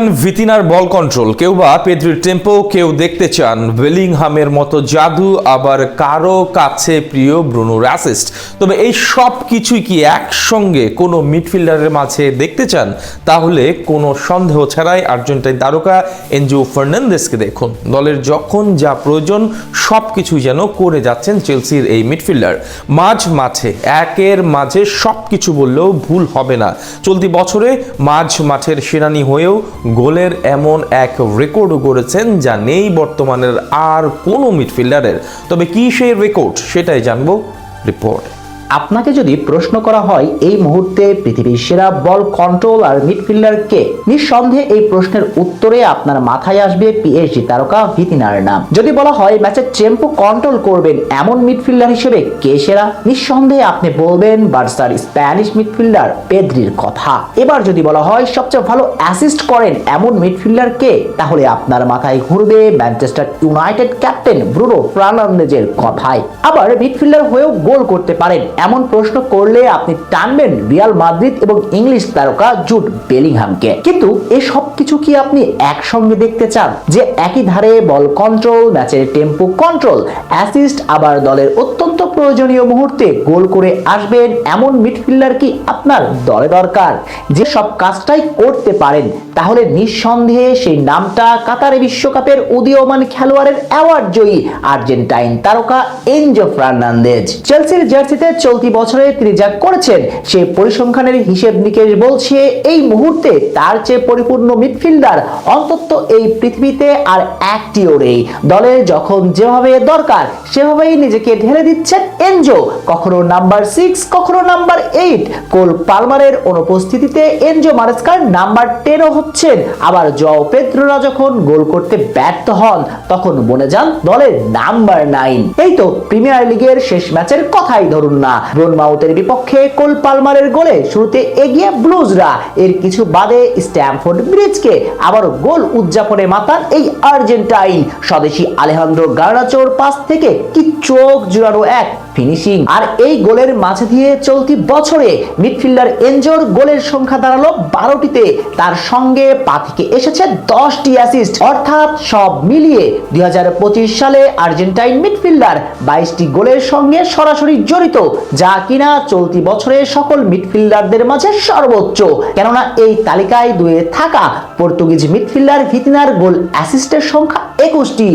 বলেন ভিতিনার ball control, কেউ বা পেদ্রির টেম্পো, কেউ দেখতে চান বেলিংহামের মতো জাদু, আবার কারো কাছে প্রিয় ব্রুনোর অ্যাসিস্ট। তবে এই সব কিছুই কি একসঙ্গে কোনো মিডফিল্ডারের মাঝে দেখতে চান? তাহলে কোনো সন্দেহ ছাড়াই আর্জেন্টাইন তারকা এনজো ফার্নান্দেজকে দেখুন। দলের যখন যা প্রয়োজন সব কিছুই যেন করে যাচ্ছেন চেলসির এই মিডফিল্ডার। মাঝে একের মাঝে সব কিছু বললেও ভুল হবে না। চলতি বছরে মাঠের সেনানি হয়েও গোলের এমন এক রেকর্ডও গড়েছেন যা নেই বর্তমানের আর কোনো মিডফিল্ডারের। তবে কি সেই রেকর্ড, সেটাই জানবো রিপোর্ট। আপনাকে যদি প্রশ্ন করা হয় এই মুহূর্তে পৃথিবীর সেরা বল কন্ট্রোল আর মিডফিল্ডার কে, নিঃসন্দেহে এই প্রশ্নের উত্তরে আপনার মাথায় আসবে পিএসজি তারকা ভিতিনার নাম। যদি বলা হয় ম্যাচের টেম্পো কন্ট্রোল করবেন এমন মিডফিল্ডার হিসেবে কে সেরা, নিঃসন্দেহে আপনি বলবেন বার্সার স্প্যানিশ মিডফিল্ডার পেদ্রির কথা। এবার যদি বলা হয় সবচেয়ে ভালো অ্যাসিস্ট করেন এমন মিডফিল্ডার কে, তাহলে আপনার মাথায় ঘুরবে ম্যানচেস্টার ইউনাইটেড ক্যাপ্টেন ব্রুনো ফার্নান্দেজের কথাই। আবার মিডফিল্ডার হয়েও গোল করতে পারেন এমন প্রশ্ন করলে আপনি টানবেন রিয়াল মাদ্রিদ এবং ইংলিশ তারকা জুড বেলিংহামকে। কিন্তু এই সব কিছু কি আপনি একসঙ্গে দেখতে চান? যে একই ধারে বল কন্ট্রোল, ম্যাচের টেম্পো কন্ট্রোল, অ্যাসিস্ট, আবার দলের অত্যন্ত প্রয়োজনীয় মুহূর্তে গোল করে আসবেন এমন মিডফিল্ডার কি আপনার দলে দরকার? যে সব কাজটাই করতে পারেন, তাহলে নিঃসন্দেহে সেই নামটা কাতারে বিশ্বকাপের উদীয়মান খেলোয়াড়ের অ্যাওয়ার্ড জয়ী আর্জেন্টাইন তারকা এনজো ফার্নান্দেজ। চেলসির জার্সিতে চলতি বছরে তিনি যা করেছেন সেই পরিসংখ্যানের হিসেব নিকেশ বলছে এই মুহূর্তে তার চেয়ে পরিপূর্ণ মিডফিল্ডার অন্তত এই পৃথিবীতে আর একটিও নেই। দলের যখন যেভাবে দরকার সেভাবেই নিজেকে ঢেলে দিচ্ছেন এনজো। কখনো নাম্বার 6, কখনো নাম্বার 8। কোল পালমারের অনুপস্থিতিতে এনজো মারেস্কার নাম্বার 10ও হচ্ছেন। আবার জও পেদ্রোরা যখন গোল করতে ব্যর্থ হন তখন বনে যান দলের নাম্বার 9। এই তো প্রিমিয়ার লিগের শেষ ম্যাচের কথাই ধরুন না, ব্রুনমাউথের বিপক্ষে কোল পালমারের গোলে শুরুতে এগিয়ে ব্লুজরা, এর কিছু বাদে স্ট্যামফোর্ড ব্রিজকে আবার গোল উদযাপনে মাতান এই আর্জেন্টাইন। স্বদেশী আলেহান্দ্রো গার্নাচোর পাস থেকে কি চোখ জুড়ানো এক ফিনিশিং। আর এই গোলের মাঝে দিয়ে চলতি বছরে মিডফিল্ডার এনজোর গোলের সংখ্যা দাঁড়ালো 12টিতে। তার সঙ্গে পা থেকে এসেছে 10টি অ্যাসিস্ট। অর্থাৎ সব মিলিয়ে 2025 সালে আর্জেন্টাইন মিডফিল্ডার 22টি গোলের সঙ্গে সরাসরি জড়িত, যা কিনা চলতি বছরে সকল মিডফিল্ডারদের মাঝে সর্বোচ্চ। কেননা এই তালিকায় দুয়ে থাকা পর্তুগিজ মিডফিল্ডার ভিতিনার গোল অ্যাসিস্টের সংখ্যা 21টি।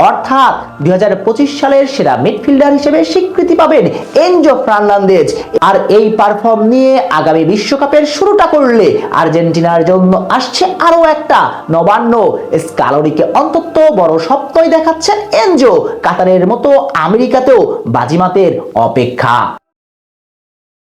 অর্থাৎ 2025 সালের সেরা মিডফিল্ডার হিসেবে স্বীকৃতি পাবেন এনজো ফার্নান্দেজ। আর এই পারফর্ম নিয়ে আগামী বিশ্বকাপের শুরুটা করলে আর্জেন্টিনার জন্য আসছে আরো একটা নবান্ন। স্কালোরিকে অন্তত বড় স্বপ্নই দেখাচ্ছেন এনজো। কাতারের মতো আমেরিকাতেও বাজিমাতের অপেক্ষা।